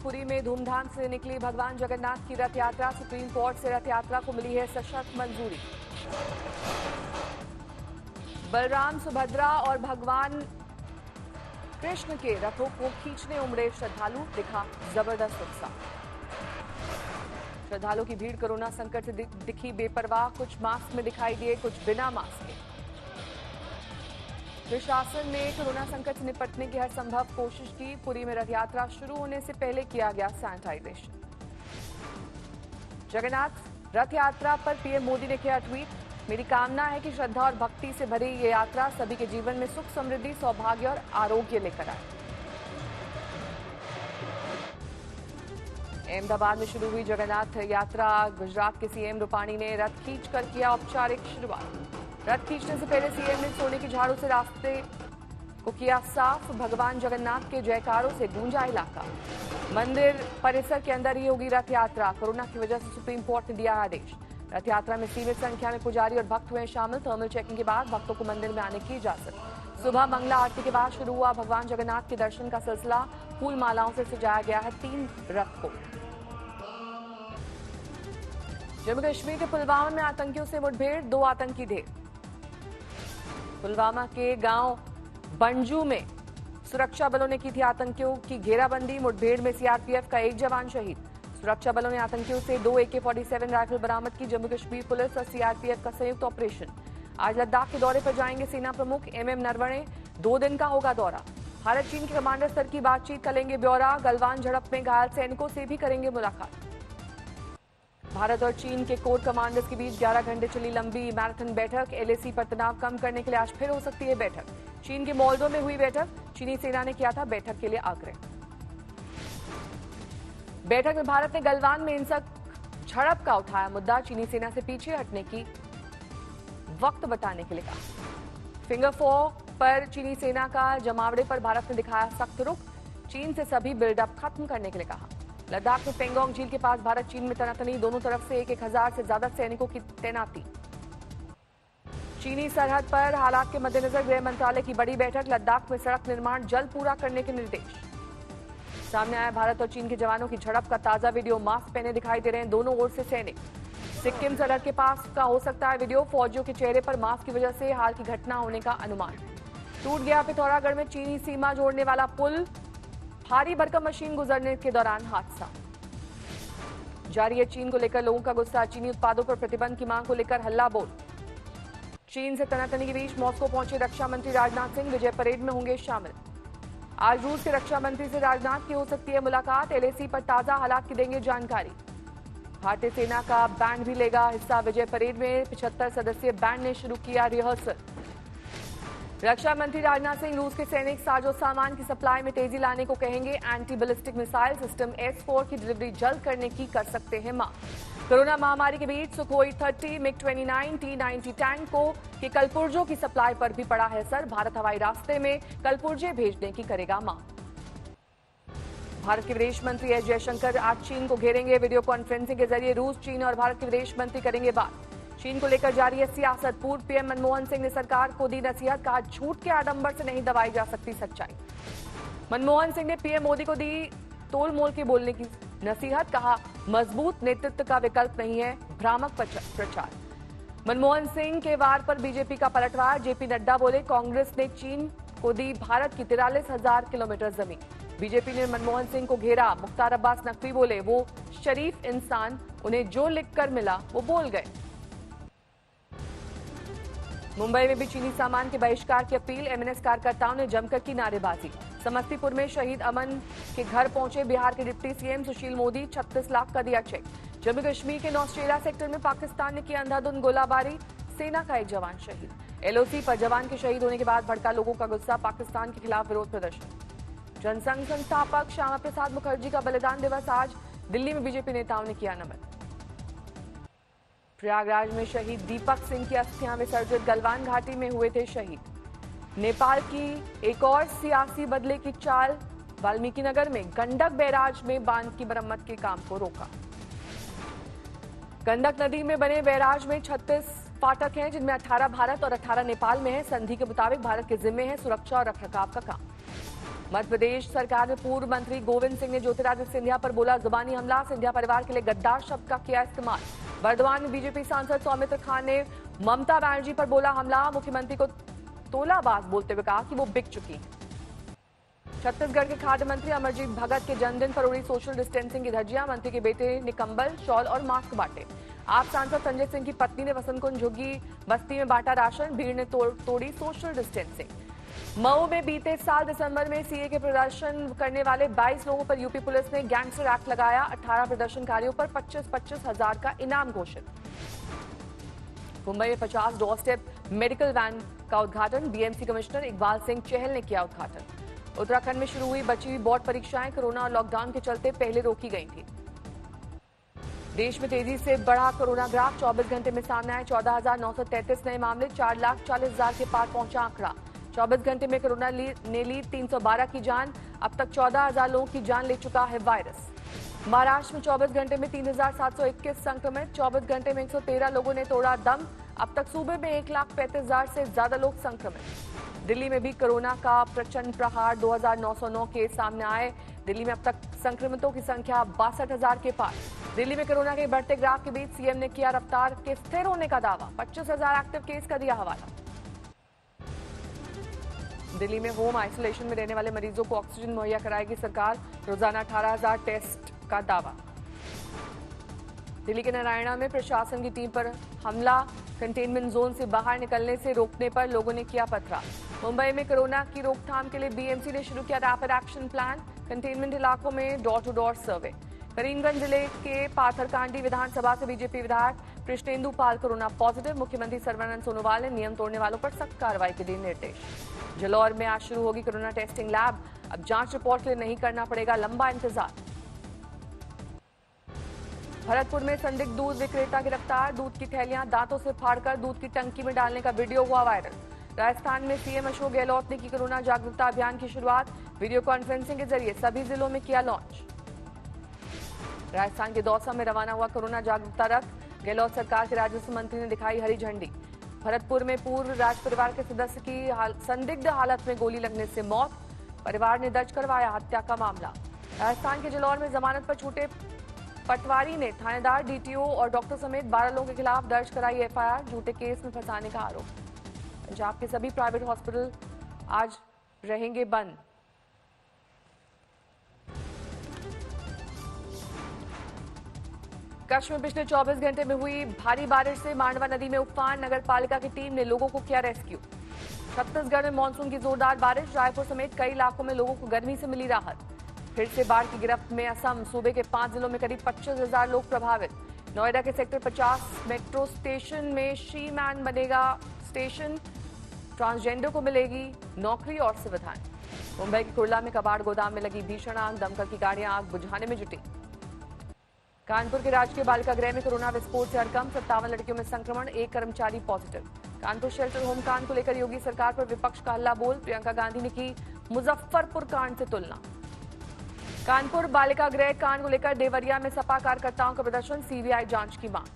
पुरी में धूमधाम से निकली भगवान जगन्नाथ की रथ यात्रा। सुप्रीम कोर्ट से रथ यात्रा को मिली है सशर्त मंजूरी। बलराम, सुभद्रा और भगवान कृष्ण के रथों को खींचने उमड़े श्रद्धालु, दिखा जबरदस्त उत्साह। श्रद्धालुओं की भीड़ कोरोना संकट से दिखी बेपरवाह, कुछ मास्क में दिखाई दिए, कुछ बिना मास्क के। प्रशासन ने कोरोना संकट से निपटने की हर संभव कोशिश की। पुरी में रथ यात्रा शुरू होने से पहले किया गया सैनिटाइजेशन। जगन्नाथ रथ यात्रा पर पीएम मोदी ने किया ट्वीट, मेरी कामना है कि श्रद्धा और भक्ति से भरी ये यात्रा सभी के जीवन में सुख, समृद्धि, सौभाग्य और आरोग्य लेकर आए। अहमदाबाद में शुरू हुई जगन्नाथ यात्रा। गुजरात के सीएम रूपाणी ने रथ खींचकर किया औपचारिक शुरुआत। रथ खींचने से पहले सीएम ने सोने की झाड़ू से रास्ते को किया साफ। भगवान जगन्नाथ के जयकारों से गूंजा इलाका। मंदिर परिसर के अंदर ही होगी रथ यात्रा। कोरोना की वजह से सुप्रीम कोर्ट ने दिया आदेश। रथ यात्रा में सीमित संख्या में पुजारी और भक्त हुए शामिल। थर्मल चेकिंग के बाद भक्तों को मंदिर में आने की इजाजत। सुबह मंगला आरती के बाद शुरू हुआ भगवान जगन्नाथ के दर्शन का सिलसिला। फूल मालाओं से सजाया गया है 3 रथ को। जम्मू कश्मीर के पुलवामा में आतंकियों से मुठभेड़, 2 आतंकी ढेर। पुलवामा के गांव बंजू में सुरक्षा बलों ने की थी आतंकियों की घेराबंदी। मुठभेड़ में सीआरपीएफ का 1 जवान शहीद। सुरक्षा बलों ने आतंकियों से 2 AK-47 राइफल बरामद की। जम्मू कश्मीर पुलिस और सीआरपीएफ का संयुक्त ऑपरेशन। आज लद्दाख के दौरे पर जाएंगे सेना प्रमुख MM नरवणे। 2 दिन का होगा दौरा। भारत चीन के कमांडर स्तर की बातचीत का लेंगे ब्यौरा। गलवान झड़प में घायल सैनिकों से भी करेंगे मुलाकात। भारत और चीन के कोर कमांडर्स के बीच 11 घंटे चली लंबी मैराथन बैठक। LAC पर तनाव कम करने के लिए आज फिर हो सकती है बैठक। चीन के मोल्डो में हुई बैठक। चीनी सेना ने किया था बैठक के लिए आग्रह। बैठक में भारत ने गलवान में हिंसक झड़प का उठाया मुद्दा। चीनी सेना से पीछे हटने की वक्त बताने के लिए कहा। फिंगर 4 पर चीनी सेना का जमावड़े पर भारत ने दिखाया सख्त रुख। चीन से सभी बिल्डअप खत्म करने के लिए कहा। लद्दाख में पेंगोंग झील के पास भारत चीन में तनातनी। दोनों तरफ से 1,000 से ज्यादा सैनिकों की तैनाती। चीनी सरहद पर हालात के मद्देनजर गृह मंत्रालय की बड़ी बैठक। लद्दाख में सड़क निर्माण जल्द पूरा करने के निर्देश। सामने आया भारत और चीन के जवानों की झड़प का ताजा वीडियो। मास्क पहने दिखाई दे रहे हैं दोनों ओर से सैनिक। सिक्किम सरहद के पास का हो सकता है वीडियो। फौजियों के चेहरे पर मास्क की वजह से हाल की घटना होने का अनुमान। टूट गया पिथौरागढ़ में चीनी सीमा जोड़ने वाला पुल। भारी भरकम मशीन गुजरने के दौरान हादसा। जारी है चीन को लेकर लोगों का गुस्सा। चीनी उत्पादों पर प्रतिबंध की मांग को लेकर हल्ला बोल। चीन से तनातनी के बीच मॉस्को पहुंचे रक्षा मंत्री राजनाथ सिंह। विजय परेड में होंगे शामिल। आज रूस के रक्षा मंत्री से राजनाथ की हो सकती है मुलाकात। LAC पर ताजा हालात की देंगे जानकारी। भारतीय सेना का बैंड भी लेगा हिस्सा विजय परेड में। 75 सदस्यीय बैंड ने शुरू किया रिहर्सल। रक्षा मंत्री राजनाथ सिंह रूस के सैनिक साजो सामान की सप्लाई में तेजी लाने को कहेंगे। Anti ballistic missile system S-4 की डिलीवरी जल्द करने की कर सकते हैं मांग। कोरोना महामारी के बीच सुखोई 30, MiG-29, T-90 टैंक को के कलपुर्जों की सप्लाई पर भी पड़ा है असर। भारत हवाई रास्ते में कलपुर्जे भेजने की करेगा मांग। भारत के विदेश मंत्री S जयशंकर आज चीन को घेरेंगे। वीडियो कॉन्फ्रेंसिंग के जरिए रूस, चीन और भारत के विदेश मंत्री करेंगे बात। चीन को लेकर जारी है सियासत। पूर्व पीएम मनमोहन सिंह ने सरकार को दी नसीहत। कहा झूठ के आडंबर से नहीं दबाई जा सकती सच्चाई। मनमोहन सिंह ने पीएम मोदी को दी तोल मोल के बोलने की नसीहत। कहा मजबूत नेतृत्व का विकल्प नहीं है भ्रामक प्रचार। मनमोहन सिंह के वार पर बीजेपी का पलटवार। JP नड्डा बोले कांग्रेस ने चीन को दी भारत की 43,000 किलोमीटर जमीन। बीजेपी ने मनमोहन सिंह को घेरा। मुख्तार अब्बास नकवी बोले वो शरीफ इंसान, उन्हें जो लिखकर मिला वो बोल गए। मुंबई में भी चीनी सामान के बहिष्कार की अपील। MNS कार्यकर्ताओं ने जमकर की नारेबाजी। समस्तीपुर में शहीद अमन के घर पहुंचे बिहार के डिप्टी CM सुशील मोदी। 36 लाख का दिया चेक। जम्मू कश्मीर के नौशेरा सेक्टर में पाकिस्तान ने की अंधाधुंध गोलाबारी। सेना का 1 जवान शहीद। LOC पर जवान के शहीद होने के बाद भड़का लोगों का गुस्सा। पाकिस्तान के खिलाफ विरोध प्रदर्शन। जनसंघ संस्थापक श्यामा प्रसाद मुखर्जी का बलिदान दिवस आज। दिल्ली में बीजेपी नेताओं ने किया नमन। प्रयागराज में शहीद दीपक सिंह की अस्थियां विसर्जित। गलवान घाटी में हुए थे शहीद। नेपाल की एक और सियासी बदले की चाल। वाल्मीकि नगर में गंडक बैराज में बांध की मरम्मत के काम को रोका। गंडक नदी में बने बैराज में 36 फाटक हैं, जिनमें 18 भारत और 18 नेपाल में है। संधि के मुताबिक भारत के जिम्मे है सुरक्षा और रखरखाव का काम। मध्य प्रदेश सरकार में पूर्व मंत्री गोविंद सिंह ने ज्योतिरादित्य सिंधिया पर बोला जुबानी हमला। सिंधिया परिवार के लिए गद्दार शब्द का किया इस्तेमाल। बर्दवान में बीजेपी सांसद सौमित्र खान ने ममता बनर्जी पर बोला हमला। मुख्यमंत्री को तोलाबाज बोलते हुए कहा कि वो बिक चुकी हैं। छत्तीसगढ़ के खाद्य मंत्री अमरजीत भगत के जन्मदिन पर उड़ी सोशल डिस्टेंसिंग की धज्जियां। मंत्री के बेटे ने कंबल, शॉल और मास्क बांटे। आप सांसद संजय सिंह की पत्नी ने वसंत कुंज झुग्गी बस्ती में बांटा राशन। भीड़ ने तोड़ी सोशल डिस्टेंसिंग। मऊ में बीते साल दिसंबर में सीए के प्रदर्शन करने वाले 22 लोगों पर यूपी पुलिस ने गैंगस्टर एक्ट लगाया। 18 प्रदर्शनकारियों पर 25-25 हजार का इनाम घोषित। मुंबई में 50 डोर स्टेप मेडिकल वैन का उद्घाटन। बीएमसी कमिश्नर इकबाल सिंह चहल ने किया उद्घाटन। उत्तराखंड में शुरू हुई बची हुई बोर्ड परीक्षाएं कोरोना और लॉकडाउन के चलते पहले रोकी गई थी। देश में तेजी से बढ़ा कोरोना ग्राफ। 24 घंटे में सामने आए 14,933 नए मामले। 4,40,000 के पार पहुंचा आंकड़ा। 24 घंटे में कोरोना ने ली 312 की जान। अब तक 14,000 लोगों की जान ले चुका है वायरस। महाराष्ट्र में 24 घंटे में 3,721 संक्रमित। 24 घंटे में 113 लोगों ने तोड़ा दम। अब तक सूबे में 1,35,000 से ज्यादा लोग संक्रमित। दिल्ली में भी कोरोना का प्रचंड प्रहार। 2,909 केस सामने आए। दिल्ली में अब तक संक्रमितों की संख्या 62,000 के पार। दिल्ली में कोरोना के बढ़ते ग्राफ के बीच सीएम ने किया रफ्तार के स्थिर होने का दावा। 25,000 एक्टिव केस का दिया हवाला। दिल्ली में होम आइसोलेशन में रहने वाले मरीजों को ऑक्सीजन मुहैया कराएगी सरकार। रोजाना 18,000 टेस्ट का दावा। दिल्ली के नारायणा में प्रशासन की टीम पर हमला। कंटेनमेंट जोन से बाहर निकलने से रोकने पर लोगों ने किया पथराव। मुंबई में कोरोना की रोकथाम के लिए बीएमसी ने शुरू किया रैपिड एक्शन प्लान। कंटेनमेंट इलाकों में door to door survey. Karimganj जिले के पाथरकांडी विधानसभा से बीजेपी विधायक कृष्णेंदु पाल कोरोना पॉजिटिव। मुख्यमंत्री सर्बानंद सोनोवाल ने नियम तोड़ने वालों पर सख्त कार्रवाई के दिए निर्देश। जलौर में आज शुरू होगी कोरोना टेस्टिंग लैब। अब जांच रिपोर्ट के लिए नहीं करना पड़ेगा लंबा इंतजार। भरतपुर में संदिग्ध दूध विक्रेता गिरफ्तार। दूध की थैलियां दांतों से फाड़कर दूध की टंकी में डालने का वीडियो हुआ वायरल। राजस्थान में सीएम अशोक गहलोत ने की कोरोना जागरूकता अभियान की शुरुआत। वीडियो कॉन्फ्रेंसिंग के जरिए सभी जिलों में किया लॉन्च। राजस्थान के दौसा में रवाना हुआ कोरोना जागरूकता रथ। गहलोत सरकार के राजस्व मंत्री ने दिखाई हरी झंडी। भरतपुर में पूर्व राज परिवार के सदस्य की संदिग्ध हालत में गोली लगने से मौत। परिवार ने दर्ज करवाया हत्या का मामला। राजस्थान के जलौर में जमानत पर छूटे पटवारी ने थानेदार, डीटीओ और डॉक्टर समेत 12 लोगों के खिलाफ दर्ज कराई एफआईआर। झूठे केस में फंसाने का आरोप। पंजाब के सभी प्राइवेट हॉस्पिटल आज रहेंगे बंद। कच्छ में पिछले 24 घंटे में हुई भारी बारिश से मांडवा नदी में उफान। नगर पालिका की टीम ने लोगों को किया रेस्क्यू। छत्तीसगढ़ में मानसून की जोरदार बारिश। रायपुर समेत कई इलाकों में लोगों को गर्मी से मिली राहत। फिर से बाढ़ की गिरफ्त में असम। सूबे के 5 जिलों में करीब 25,000 लोग प्रभावित। नोएडा के सेक्टर 50 मेट्रो स्टेशन में शी मैन बनेगा स्टेशन। ट्रांसजेंडर को मिलेगी नौकरी और सुविधाएं। मुंबई के कुर्ला में कबाड़ गोदाम में लगी भीषण आग। दमकल की गाड़ियां आग बुझाने में जुटी। कानपुर के राजकीय बालिका गृह में कोरोना विस्फोट से हड़कंप। 57 लड़कियों में संक्रमण। 1 कर्मचारी पॉजिटिव। कानपुर शेल्टर होम कांड को लेकर योगी सरकार पर विपक्ष का हल्ला बोल। प्रियंका गांधी ने की मुजफ्फरपुर कांड से तुलना। कानपुर बालिका गृह कांड को लेकर देवरिया में सपा कार्यकर्ताओं का प्रदर्शन। सीबीआई जांच की मांग।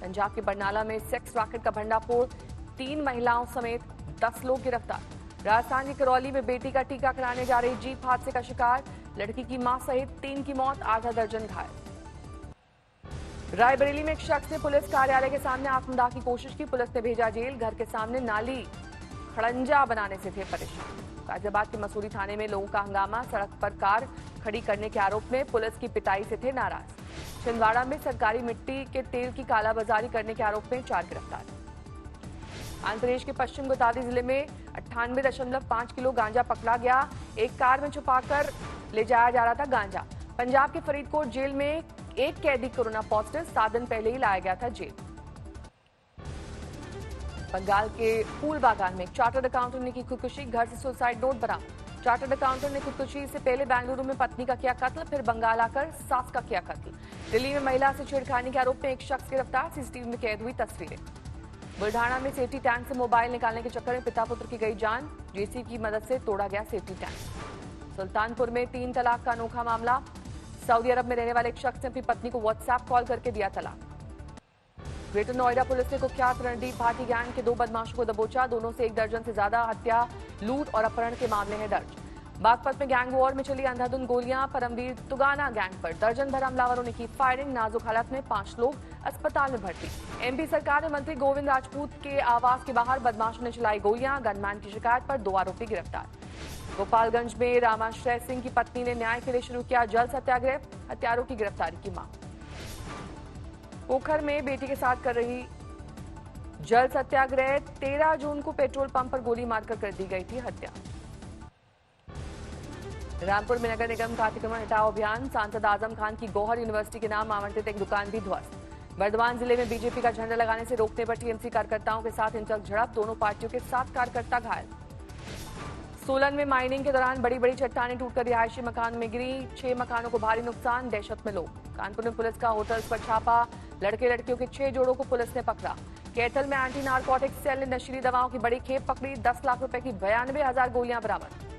पंजाब के बरनाला में सेक्स रैकेट का भंडाफोड़। 3 महिलाओं समेत 10 लोग गिरफ्तार। राजस्थान की करौली में बेटी का टीका कराने जा रही जीप हादसे का शिकार। लड़की की मां सहित 3 की मौत, आधा दर्जन घायल। रायबरेली में एक शख्स ने पुलिस कार्यालय के सामने आत्मदाह की कोशिश की। पुलिस ने भेजा जेल। घर के सामने नाली खड़ंजा बनाने से थे परेशान। गाजियाबाद के मसूरी थाने में लोगों का हंगामा। सड़क पर कार खड़ी करने के आरोप में पुलिस की पिटाई से थे नाराज। छिंदवाड़ा में सरकारी मिट्टी के तेल की कालाबाजारी करने के आरोप में 4 गिरफ्तार। आंध्र प्रदेश के पश्चिम गोदावरी जिले में 98.5 किलो गांजा पकड़ा गया। एक कार में छुपाकर ले जाया जा रहा था गांजा। पंजाब के फरीदकोट जेल में एक कैदी कोरोना पॉजिटिव। 7 दिन पहले ही लाया गया था जेल। बंगाल के फूल बागान में एक चार्टर्ड अकाउंटेंट ने की खुदकुशी। घर से सुसाइड नोट बरामद। चार्टर्ड अकाउंटेंट ने खुदकुशी से पहले बेंगलुरु में पत्नी का किया कत्ल, फिर बंगाल आकर सास का किया कत्ल। दिल्ली में महिला से छेड़खानी के आरोप में एक शख्स गिरफ्तार। सीसीटीवी में कैद हुई तस्वीरें। बुल्ढाना में सेफ्टी टैंक से मोबाइल निकालने के चक्कर में पिता पुत्र की गई जान। जेसीबी की मदद से तोड़ा गया सेफ्टी टैंक। सुल्तानपुर में 3 तलाक का अनोखा मामला। सऊदी अरब में रहने वाले एक शख्स ने अपनी पत्नी को व्हाट्सएप कॉल करके दिया तलाक। ग्रेटर नोएडा पुलिस ने कुख्यात रणदीप भाटी गैंग के 2 बदमाशों को दबोचा। दोनों से 1 दर्जन से ज्यादा हत्या, लूट और अपहरण के मामले हैं दर्ज। बागपत में गैंग वॉर में चली अंधाधुंध गोलियां, परमवीर तुगाना गैंग पर दर्जन भर हमलावरों ने की फायरिंग। नाजुक हालत में 5 लोग अस्पताल में भर्ती। एमपी सरकार ने मंत्री गोविंद राजपूत के आवास के बाहर बदमाशों ने चलाई गोलियां। गनमैन की शिकायत पर 2 आरोपी गिरफ्तार। गोपालगंज में रामाश्रय सिंह की पत्नी ने न्याय के लिए शुरू किया जल सत्याग्रह, हत्यारों की गिरफ्तारी की मांग। पोखर में बेटी के साथ कर रही जल सत्याग्रह, 13 जून को पेट्रोल पंप पर गोली मारकर कर दी गई थी हत्या। रामपुर में नगर निगम का अतिक्रमण हटाओ अभियान, सांसद आजम खान की गौहर यूनिवर्सिटी के नाम आवंटित एक दुकान भी ध्वस्त। बर्धमान जिले में बीजेपी का झंडा लगाने से रोकने पर टीएमसी कार्यकर्ताओं के साथ हिंसक झड़प, दोनों पार्टियों के 7 कार्यकर्ता घायल। सोलन में माइनिंग के दौरान बड़ी बड़ी चट्टानें टूटकर रिहायशी मकान में गिरी, 6 मकानों को भारी नुकसान, दहशत में लोग। कानपुर में पुलिस का होटल्स पर छापा, लड़के लड़कियों के 6 जोड़ों को पुलिस ने पकड़ा। कैथल में एंटी नारकोटिक्स सेल ने नशीली दवाओं की बड़ी खेप पकड़ी, 10 लाख रुपए की 92,000 गोलियां बरामद।